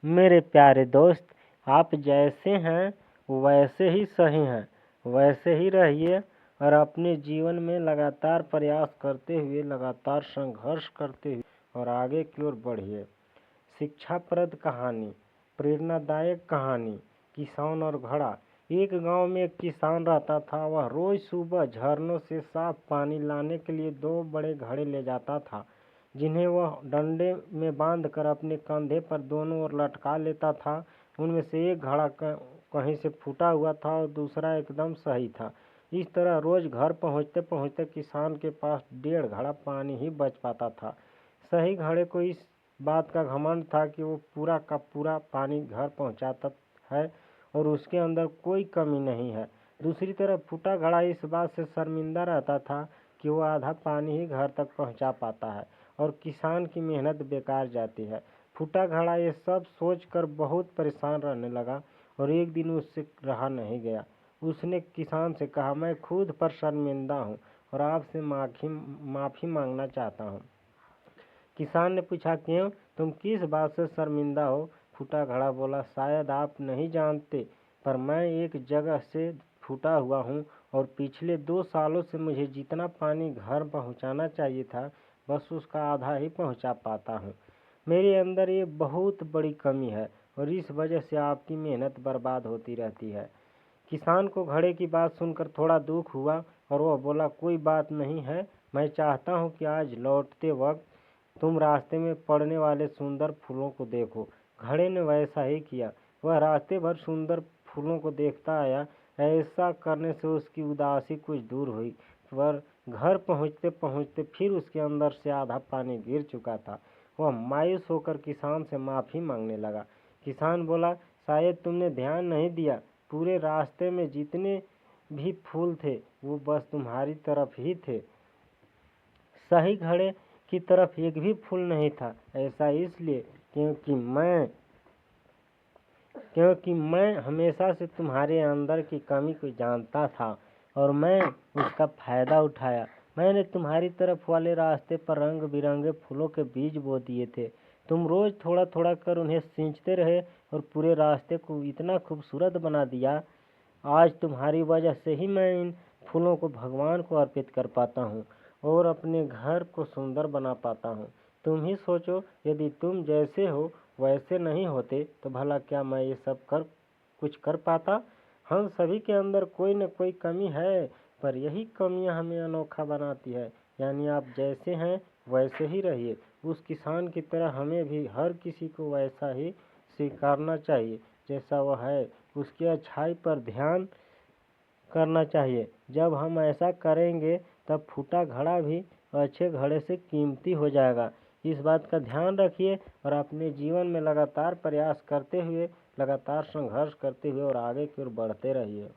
मेरे प्यारे दोस्त, आप जैसे हैं वैसे ही सही हैं, वैसे ही रहिए और अपने जीवन में लगातार प्रयास करते हुए, लगातार संघर्ष करते हुए और आगे की ओर बढ़िए। शिक्षाप्रद कहानी, प्रेरणादायक कहानी, किसान और घड़ा। एक गांव में एक किसान रहता था। वह रोज सुबह झरनों से साफ पानी लाने के लिए 2 बड़े घड़े ले जाता था, जिन्हें वह डंडे में बांधकर अपने कंधे पर दोनों ओर लटका लेता था। उनमें से एक घड़ा कहीं से फूटा हुआ था और दूसरा एकदम सही था। इस तरह रोज घर पहुंचते पहुंचते किसान के पास 1.5 घड़ा पानी ही बच पाता था। सही घड़े को इस बात का घमंड था कि वो पूरा का पूरा पानी घर पहुंचाता है और उसके अंदर कोई कमी नहीं है। दूसरी तरफ फूटा घड़ा इस बात से शर्मिंदा रहता था कि वो आधा पानी ही घर तक पहुंचा पाता है और किसान की मेहनत बेकार जाती है। फूटा घड़ा ये सब सोचकर बहुत परेशान रहने लगा और एक दिन उससे रहा नहीं गया। उसने किसान से कहा, मैं खुद पर शर्मिंदा हूँ और आपसे माफ़ी मांगना चाहता हूँ। किसान ने पूछा, क्यों? तुम किस बात से शर्मिंदा हो? फूटा घड़ा बोला, शायद आप नहीं जानते, पर मैं एक जगह से फूटा हुआ हूँ और पिछले 2 सालों से मुझे जितना पानी घर पहुँचाना चाहिए था, बस उसका आधा ही पहुँचा पाता हूँ। मेरे अंदर ये बहुत बड़ी कमी है और इस वजह से आपकी मेहनत बर्बाद होती रहती है। किसान को घड़े की बात सुनकर थोड़ा दुख हुआ और वह बोला, कोई बात नहीं है, मैं चाहता हूँ कि आज लौटते वक्त तुम रास्ते में पड़ने वाले सुंदर फूलों को देखो। घड़े ने वैसा ही किया। वह रास्ते भर सुंदर फूलों को देखता आया। ऐसा करने से उसकी उदासी कुछ दूर हुई, पर घर पहुँचते पहुँचते फिर उसके अंदर से आधा पानी गिर चुका था। वह मायूस होकर किसान से माफ़ी मांगने लगा। किसान बोला, शायद तुमने ध्यान नहीं दिया, पूरे रास्ते में जितने भी फूल थे वो बस तुम्हारी तरफ ही थे, सही घड़े की तरफ एक भी फूल नहीं था। ऐसा इसलिए क्योंकि मैं हमेशा से तुम्हारे अंदर की कमी को जानता था और मैं उसका फायदा उठाया। मैंने तुम्हारी तरफ वाले रास्ते पर रंग बिरंगे फूलों के बीज बो दिए थे। तुम रोज थोड़ा थोड़ा कर उन्हें सींचते रहे और पूरे रास्ते को इतना खूबसूरत बना दिया। आज तुम्हारी वजह से ही मैं इन फूलों को भगवान को अर्पित कर पाता हूँ और अपने घर को सुंदर बना पाता हूँ। तुम ही सोचो, यदि तुम जैसे हो वैसे नहीं होते तो भला क्या मैं ये सब कुछ कर पाता? हम सभी के अंदर कोई न कोई कमी है, पर यही कमियां हमें अनोखा बनाती है। यानी आप जैसे हैं वैसे ही रहिए। उस किसान की तरह हमें भी हर किसी को वैसा ही स्वीकारना चाहिए जैसा वह है। उसकी अच्छाई पर ध्यान करना चाहिए। जब हम ऐसा करेंगे तब फूटा घड़ा भी अच्छे घड़े से कीमती हो जाएगा। इस बात का ध्यान रखिए और अपने जीवन में लगातार प्रयास करते हुए, लगातार संघर्ष करते हुए और आगे की ओर बढ़ते रहिए।